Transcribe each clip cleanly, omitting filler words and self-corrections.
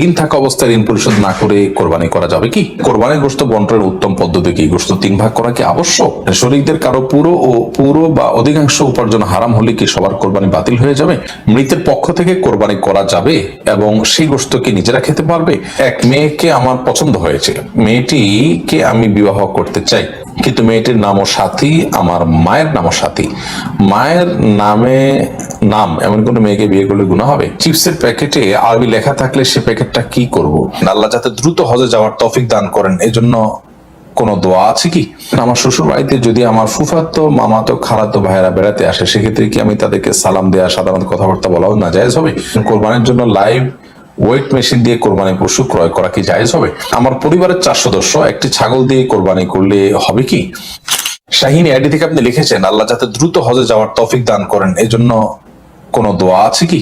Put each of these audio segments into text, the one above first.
ঋণ থাকা অবস্থায় ঋণ পরিশোধ না করে কোরবানি করা যাবে কি? কোরবানির গোশত বন্টনের উত্তম পদ্ধতি কি? গোশত 3 ভাগ করা কি আবশ্যক? শরীরদের কারো পুরো বা অধিকাংশ উপার্জন হারাম হলে কি সবার কোরবানি বাতিল হয়ে যাবে? মৃতের পক্ষ থেকে কোরবানি করা যাবে এবং সেই গোশত কি নিজেরা খেতে পারবে? এক মেয়েকে আমার পছন্দ হয়েছে, মেয়েটিকে আমি বিবাহ করতে চাই, কিন্তু মেয়েটির নামও সাথী, আমার মায়ের নামও সাথী। মায়ের নাম এমন কোন মেয়েকে বিয়ে করলে গুনাহ হবে? চিপসের প্যাকেটে আরবি লেখা থাকলে সে প্যাকেটটা কি করব? আল্লাহ যাতে দ্রুত হজে যাওয়ার তৌফিক দান করেন, এজন্য কোন দোয়া আছে কি? আমার শ্বশুর বাড়িতে যদি আমার ফুফাতো, মামাতো, খালাতো ভাইয়েরা বেড়াতে আসে, সেক্ষেত্রে কি আমি তাদেরকে সালাম দেয়া, সাধারণ কথাবার্তা বলাও নাজায়েজ হবে? কোরবানির জন্য লাইভ ওয়েট মেশিন দিয়ে কোরবানি পশু ক্রয় করা কি জায়েজ হবে? আমার পরিবারের 4 সদস্য একটি ছাগল দিয়ে কোরবানি করলে হবে কি? শাহিন আইডি থেকে আপনি লিখেছেন, আল্লাহ যাতে দ্রুত হজে যাওয়ার তৌফিক দান করেন, এজন্য কোন দোয়া আছে কি?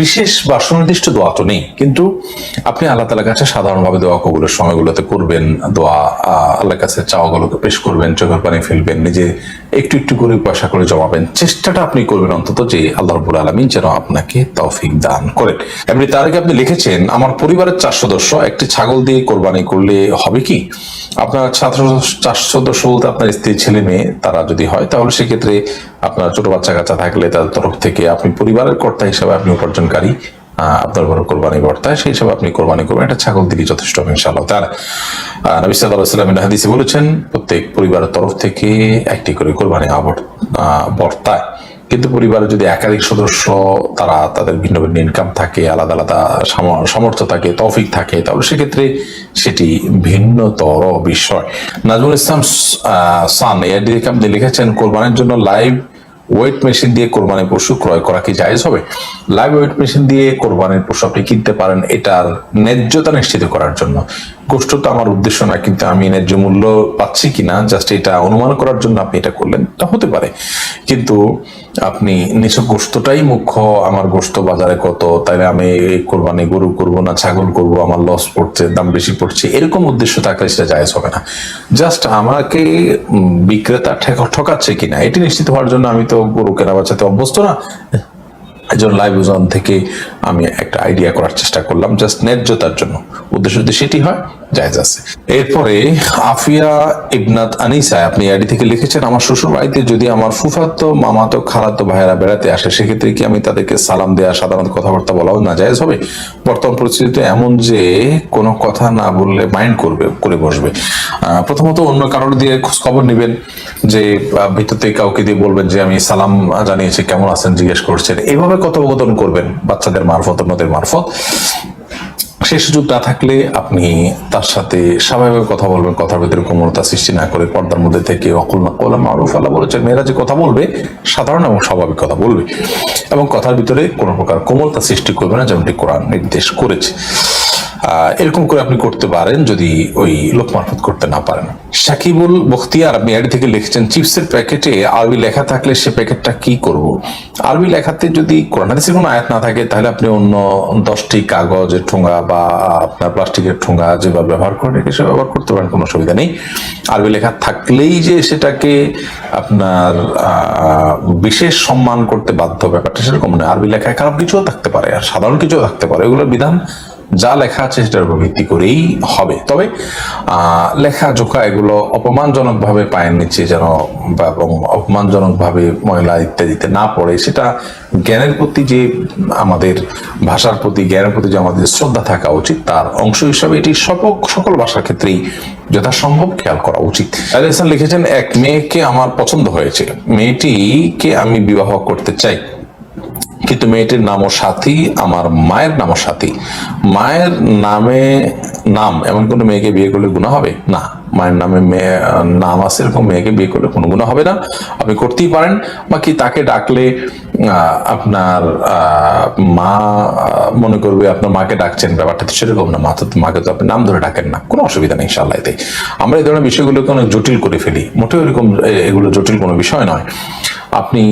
বিশেষ বা সুনির্দিষ্ট দোয়া তো নেই, কিন্তু আপনি আল্লাহ তাআলার কাছে সাধারণভাবে দোয়া কবুলের সময়গুলোতে করবেন, দোয়া আল্লাহর কাছে চাওয়াগুলোকে পেশ করবেন, চোখের পানি ফেলবেন, নিজে একটু একটু করে পয়সা করে জমাবেন, চেষ্টাটা আপনি করবেন অন্তত যে আল্লাহ রাব্বুল আলামিন যেন আপনাকে তৌফিক দান করেন। এমনি তার আগে আপনি লিখেছেন, আমার পরিবারের 4 সদস্য একটি ছাগল দিয়ে কোরবানি করলে হবে কি? আপনার 4 সদস্য বলতে আপনার স্ত্রী, ছেলে মেয়ে, তারা যদি হয় তাহলে সেক্ষেত্রে আপনার ছোট বাচ্চা কাচ্চা থাকলে তাদের তরফ থেকে আপনি পরিবারের কর্তা হিসেবে আপনি উপার্জনকারী, আপনার বড় কোরবানি কর্তা, সেই হিসাবে আপনি কোরবানি করবেন, এটা ছাগল দিকে যথেষ্ট হবে ইনশাআল্লাহ তাআলা। নবী সাল্লাল্লাহু আলাইহি ওয়াসাল্লাম হাদিসে বলেছেন, প্রত্যেক পরিবারের তরফ থেকে একটি করে কোরবানি বর্তায়। কিন্তু পরিবারে যদি একাধিক সদস্য, তারা তাদের ভিন্ন ভিন্ন ইনকাম থাকে, আলাদা আলাদা সামর্থ্য থাকে, তৌফিক থাকে, তাহলে সেক্ষেত্রে সেটি ভিন্নতর বিষয়। নাজমুল ইসলাম সান এদিকে আপনি লিখেছেন, কোরবানির জন্য লাইভ ওয়েট মেশিন দিয়ে কোরবানির পশু ক্রয় করা কি জায়েজ হবে? লাইভ ওয়েট মেশিন দিয়ে কোরবানির পশু আপনি কিনতে পারেন এটার ন্যায্যতা নিশ্চিত করার জন্য। গোষ্ঠ তো আমার উদ্দেশ্য না, কিন্তু আমি ন্যায্য মূল্য পাচ্ছি কিনা জাস্ট এটা অনুমান করার জন্য আপনি এটা করলেন, এটা হতে পারে। কিন্তু আপনি নিছক গোশতটাই মুখ্য, আমার গোশত বাজারে কত, তাইলে আমি এই কোরবানি গরু করব না ছাগল করব, আমার লস পড়ছে, দাম বেশি পড়ছে, এরকম উদ্দেশ্য থাকলে সেটা জায়েজ হবে না। জাস্ট আমাকে বিক্রেতা ঠকাচ্ছে কিনা এটি নিশ্চিত হওয়ার জন্য, আমি তো গরু কেনা বেচাতে অভ্যস্ত না, একজন লাইভ ওজন থেকে আমি একটা আইডিয়া করার চেষ্টা করলাম, জাস্ট ন্যায্যতার জন্য। উদ্দেশ্য যদি সেটি হয়, জায়েজ আছে। এরপরে আফিয়া ইবনাত আনিসা আপনি আইডি থেকে লিখেছেন, আমার শ্বশুর বাড়িতে যদি আমার ফুফাতো, মামাতো, খালাতো ভাইয়েরা বেড়াতে আসে, সেক্ষেত্রে কি আমি তাদেরকে সালাম দেয়া, সাধারণ কথাবার্তা বলাও নাজায়েজ হবে? বর্তমান পরিস্থিতিতে এমন যে কোনো কথা না বললে মাইন্ড করে বসবে। প্রথমত অন্য কারোর দিয়ে খোঁজ খবর নেবেন, যে ভিতর থেকে কাউকে দিয়ে বলবেন যে আমি সালাম জানিয়েছি, কেমন আছেন জিজ্ঞেস করছেন, এভাবে কথোপকথন করবেন বাচ্চাদের মারফত, অন্যদের মারফত। সেই সুযোগ না থাকলে আপনি তার সাথে স্বাভাবিকভাবে কথা বলবেন, কথার ভিতরে কোমলতা সৃষ্টি না করে, পর্দার মধ্যে থেকে ওয়াকুলনা কওলান মারুফা, আল্লাহ বলেছেন মেয়েরা যে কথা বলবে সাধারণ এবং স্বাভাবিক কথা বলবে, এবং কথার ভিতরে কোনো প্রকার কোমলতা সৃষ্টি করবে না, যেমনটি কোরআন নির্দেশ করেছে। এরকম করে আপনি করতে পারেন যদি ওই লোক মারফত করতে না পারেন। সাকিবুল বখতিয়ার আপনি আইডি থেকে লিখেছেন, চিপসের প্যাকেটে আরবি লেখা থাকলে সে প্যাকেটটা কি করব? আরবি লেখাতে যদি কোরআন হাদিসের কোনো আয়াত না থাকে, তাহলে আপনি অন্য 10টি কাগজের ঠোঙা বা আপনার প্লাস্টিকের ঠোঙা যেভাবে ব্যবহার করেন সে ব্যবহার করতে পারেন, কোনো অসুবিধা নেই। আরবি লেখা থাকলেই যে সেটাকে আপনার বিশেষ সম্মান করতে বাধ্য, ব্যাপারটা সেরকম নয়। আরবি লেখায় খারাপ কিছুও থাকতে পারে আর সাধারণ কিছুও থাকতে পারে, এগুলোর বিধান যা লেখা আছে সেটার উপর ভিত্তি করেই হবে। তবে লেখা জোখা এগুলো অপমানজনক ভাবে পায়ের নিচে যেন এবং অপমানজনক ভাবে ময়লা ইত্যাদিতে না পড়ে, সেটা জ্ঞানের প্রতি যে আমাদের ভাষার প্রতি, জ্ঞানের প্রতি যে আমাদের শ্রদ্ধা থাকা উচিত, তার অংশ হিসাবে এটি সকল ভাষার ক্ষেত্রেই যথাসম্ভব খেয়াল করা উচিত। আলাইসান লিখেছেন, এক মেয়েকে আমার পছন্দ হয়েছে, মেয়েটিকে আমি বিবাহ করতে চাই, কিন্তু মেয়েটির নামও সাথী, আমার মায়ের নামও সাথী। মায়ের নাম এমন কোনো মেয়েকে বিয়ে করলে গুনাহ হবে না। মায়ের নামে নাম আছে এরকম মেয়েকে বিয়ে করলে কোনো গুনাহ হবে না, আপনি করতেই পারেন। বাকি তাকে ডাকলে আপনার মা মনে করবে আপনার মাকে ডাকছেন, ব্যাপারটা তো সেরকম না। মাকে তো আপনি নাম ধরে ডাকেন না, কোনো অসুবিধা নেই ইনশাআল্লাহ। এতে আমরা এই ধরনের বিষয়গুলোকে অনেক জটিল করে ফেলি, মোটেও এরকম এগুলো জটিল কোনো বিষয় নয়। আপনি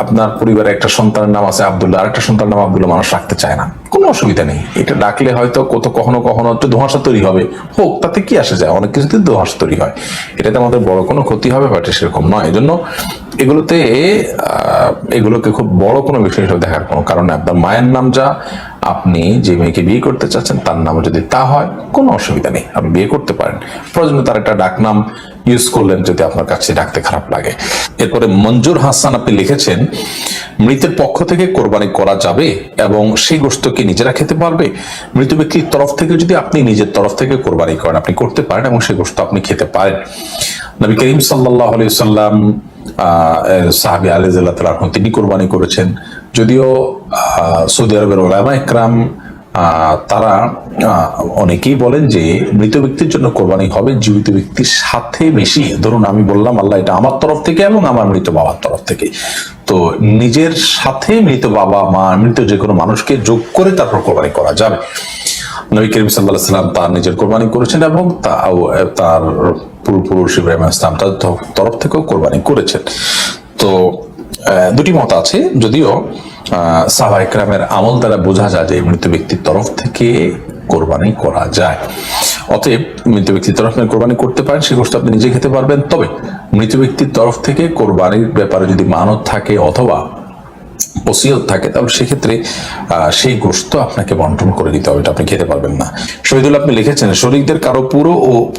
আপনার পরিবারে একটা সন্তানের নাম আছে আব্দুল্লাহ, আরেকটা সন্তানের নাম আব্দুল্লাহ, মানুষ রাখতে চায় না, কোনো অসুবিধা নেই। এটা ডাকলে হয়তো কখনো কখনো একটু ধোঁয়াশা তৈরি হবে, হোক, তাতে কি আসে যায়, অনেক কিছুতে ধোঁয়াশা তৈরি হয়, এটাতে আমাদের বড় কোনো ক্ষতি হবে বাট সেরকম নয়। এজন্য এগুলোকে খুব বড় কোনো বিষয় হিসেবে দেখার কোনো কারণ নেই। আপনার মায়ের নাম যা আপনি যে মেয়েকে বিয়ে করতে চাচ্ছেন তার নাম যদি তা হয় কোনো অসুবিধা নেই, আপনি বিয়ে করতে পারেন। প্রয়োজনে তার একটা ডাকনাম ইউজ করলেন যদি আপনার কাছে ডাকতে খারাপ লাগে। এরপরে মঞ্জুর হাসান আপনি লিখেছেন, মৃতের পক্ষ থেকে কোরবানি করা যাবে এবং সেই গোশতকে নিজেরা খেতে পারবে। মৃত ব্যক্তির তরফ থেকে যদি আপনি নিজের তরফ থেকে কোরবানি করেন আপনি করতে পারেন এবং সেই গোশত আপনি খেতে পারেন। নবী করিম সাল্লাল্লাহু আলাইহি সাল্লাম সাহাবী আলী রাদিয়াল্লাহু তাআলা তিনি কোরবানি করেছেন। যদিও সৌদি আরবের উলামা ইকরাম তারা অনেকেই বলেন যে মৃত ব্যক্তির জন্য কোরবানি হবে জীবিত ব্যক্তির সাথে বেশি। ধরুন আমি বললাম আল্লাহ এটা আমার তরফ থেকে এবং আমার মৃত বাবার তরফ থেকে, তো নিজের সাথে মৃত বাবা মা মৃত যে কোনো মানুষকে যোগ করে তারপর কোরবানি করা যাবে। নবী করিম সাল্লাল্লাহু আলাইহি ওয়াসাল্লাম তার নিজের কোরবানি করেছেন এবং তার পূর্বপুরুষ ইব্রাহিম আলাইহিস সালাম তার তরফ থেকেও কোরবানি করেছেন। তো দুটি মত আছে, যদিও সাহাবা ইকরামের আমল দ্বারা বোঝা যায় যে মৃত ব্যক্তির তরফ থেকে কোরবানি করা যায়। অতএব মৃত ব্যক্তির তরফ থেকে কোরবানি করতে পারেন, সেই গোশত আপনি নিজে খেতে পারবেন। তবে মৃত ব্যক্তির তরফ থেকে কোরবানির ব্যাপারে যদি মানত থাকে অথবা ওসিয়ত থাকে তাহলে সেক্ষেত্রে সেই গোশত আপনাকে বন্টন করে দিতে হবে, এটা আপনি খেতে পারবেন না। শহীদুল আপনি লিখেছেন, শরীকদের কারো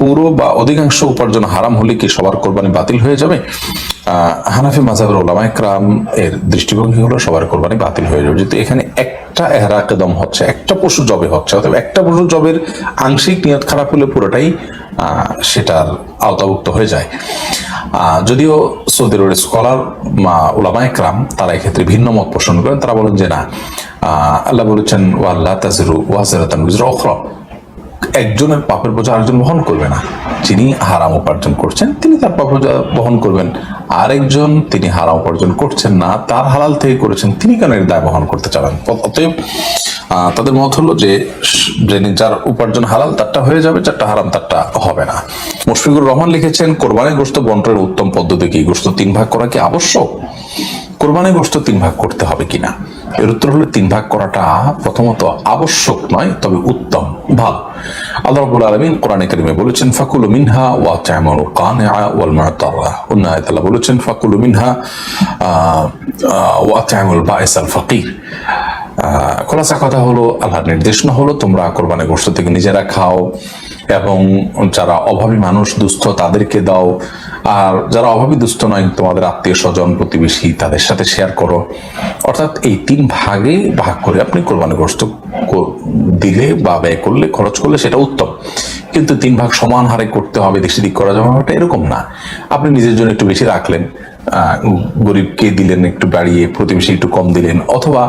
পুরো বা অধিকাংশ উপার্জন হারাম হলে কি সবার কোরবানি বাতিল হয়ে যাবে? হানাফি মাযহাবের উলামা ইকরাম এর দৃষ্টিভঙ্গি হলো সবার কোরবানি বাতিল হয়ে যাবে। যেহেতু এখানে একটা ইহরাকে দম হচ্ছে, একটা পশু জবে হচ্ছে, অথবা একটা পশু জবের আংশিক নিয়ত খারাপ হলে পুরোটাই সেটার আওতাভুক্ত হয়ে যায়। যদিও সৌদি আরবের স্কলার উলামা ইকরাম তারা এক্ষেত্রে ভিন্ন মত পোষণ করেন। তারা বলেন যে না, আল্লাহ বলেছেন ওয়াল্লা তাজিরু ওয়াজিরাতুন বিজরা উখরা, একজনের পাপের বোঝা আরেকজন বহন করবে না। যিনি হারাম উপার্জন করছেন তিনি তার পাপ বোঝা বহন করবেন, আরেকজন তিনি হারাম উপার্জন করছেন না, তার হালাল থেকে করেছেন, তিনি কেন এর দায় বহন করতে চাবেন? অতএব তাদের মত হলো যে যার উপার্জন হালাল তারটা হয়ে যাবে, যারটা হারাম তারটা হবে না। মুশফিকুর রহমান লিখেছেন, কোরবানির গোশত বন্টনের উত্তম পদ্ধতি কি? গোশত 3 ভাগ করা কি আবশ্যক? কোরবানির গোশত 3 ভাগ করতে হবে কিনা? এর উত্তর হলো 3 ভাগ করাটা প্রথমত আবশ্যক নয়, তবে উত্তম, ভালো। আল্লাহ রাব্বুল আলামিন কোরআনে কারীমে বলেছেন, ফাকুলু মিনহা ওয়া তা'মালু কানিআ ওয়াল মু'তারা। অন্য আয়াতে আল্লাহ বলেছেন, ফাকুলু মিনহা ওয়া তা'মালু বা'iসাল ফাকির। খোলাসা কথা হলো, আল্লাহর নির্দেশনা হলো তোমরা কোরবানির গোশত থেকে নিজেরা খাও এবং যারা অভাবী মানুষ দুস্থ তাদেরকে দাও, আর যারা অভাবী দুস্থ নয় তোমাদের আত্মীয় স্বজন প্রতিবেশী তাদের সাথে শেয়ার করো। অর্থাৎ এই 3 ভাগে ভাগ করে আপনি কোরবানির গোশত দিলে বা ব্যয় করলে, খরচ করলে সেটা উত্তম। কিন্তু 3 ভাগ সমান হারে করতে হবে, বেশি দিক করা যাবে না, এরকম না। আপনি নিজের জন্য একটু বেশি রাখলেন, গরিবকে দিলেন একটু বাড়িয়ে, প্রতিবেশী একটু কম দিলেন, অথবা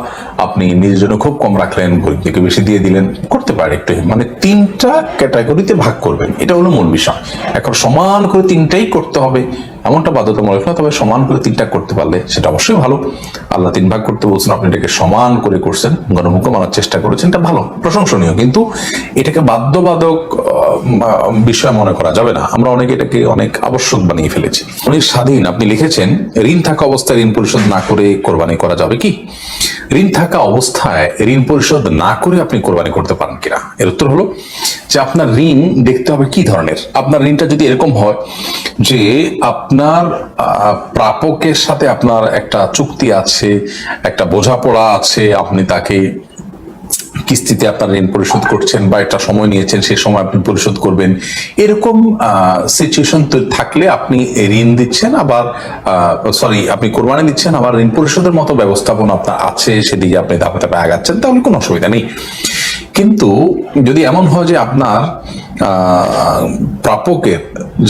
আপনি নিজের জন্য খুব কম রাখলেন, গরিবকে বেশি দিয়ে দিলেন, করতে পারে একটু। মানে 3টা ক্যাটাগরিতে ভাগ করবেন, এটা হলো মূল বিষয়। এখন সমান করে 3টাই করতে হবে এমনটা বাধ্যতামূলক না, তবে সমান করে 3টা করতে পারলে সেটা অবশ্যই ভালো। আল্লাহ 3 ভাগ করতে বলছেন, আপনি এটাকে সমান করে করছেন, গণমুখ্য মানার চেষ্টা করেছেন, এটা ভালো, প্রশংসনীয়। কিন্তু এটাকে বাধ্যবাধক বিষয় মনে করা যাবে না। আমরা অনেকে এটাকে অনেক আবশ্যক বানিয়ে ফেলেছি। উনি স্বাধীন আপনি লিখেছেন, ঋণ থাকা অবস্থায় ঋণ পরিশোধ না করে কোরবানি করা যাবে কি? ঋণ থাকা অবস্থায় ঋণ পরিশোধ না করে আপনি কোরবানি করতে পারেন কিনা? এর উত্তর হলো যে আপনার ঋণ দেখতে হবে কি ধরনের। আপনার ঋণটা যদি এরকম হয় যে আপনার প্রাপকের সাথে আপনার একটা চুক্তি আছে, একটা বোঝাপড়া আছে, আপনি তাকে কিস্তিতে আপনার ঋণ পরিশোধ করছেন বা একটা সময় নিয়েছেন, সেই সময় আপনি পরিশোধ করবেন, এরকম সিচুয়েশন থাকলে আপনি ঋণ দিচ্ছেন, আবার আপনি কোরবানি দিচ্ছেন, আবার ঋণ পরিশোধের মতো ব্যবস্থাপনা আপনার আছে, সেদিকে আপনি ধাপে ধাপে আগাচ্ছেন, তাহলে কোনো অসুবিধা নেই। কিন্তু যদি এমন হয় যে আপনার প্রাপকের,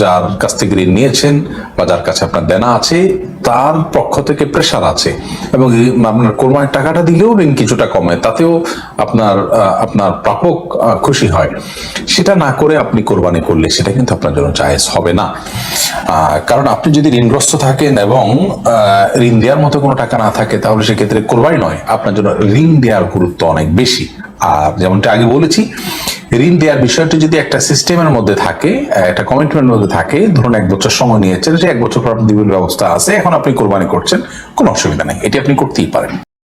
যার কাছ থেকে ঋণ নিয়েছেন বা যার কাছে আপনার দেনা আছে, তার পক্ষ থেকে প্রেশার আছে এবং আপনার কোরবানির টাকাটা দিলেও ঋণ কিছুটা কমে, তাতেও আপনার প্রাপক খুশি হয়, সেটা না করে আপনি কোরবানি করলে সেটা কিন্তু আপনার জন্য জায়েজ হবে না। কারণ আপনি যদি ঋণগ্রস্ত থাকেন এবং ঋণ দেওয়ার মতো কোনো টাকা না থাকে, তাহলে সেক্ষেত্রে কোরবানি নয়, আপনার জন্য ঋণ দেওয়ার গুরুত্ব অনেক বেশি। আর যেমনটা আগে বলেছি, ঋণ দেওয়ার বিষয়টি যদি একটা সিস্টেমের মধ্যে থাকে, একটা কমিটমেন্টের মধ্যে থাকে, ধরুন 1 বছর সময় নিয়েছেন, যে 1 বছর পর আপনি দিবেন ব্যবস্থা আছে, এখন আপনি কোরবানি করছেন, কোনো অসুবিধা নেই, এটি আপনি করতেই পারেন।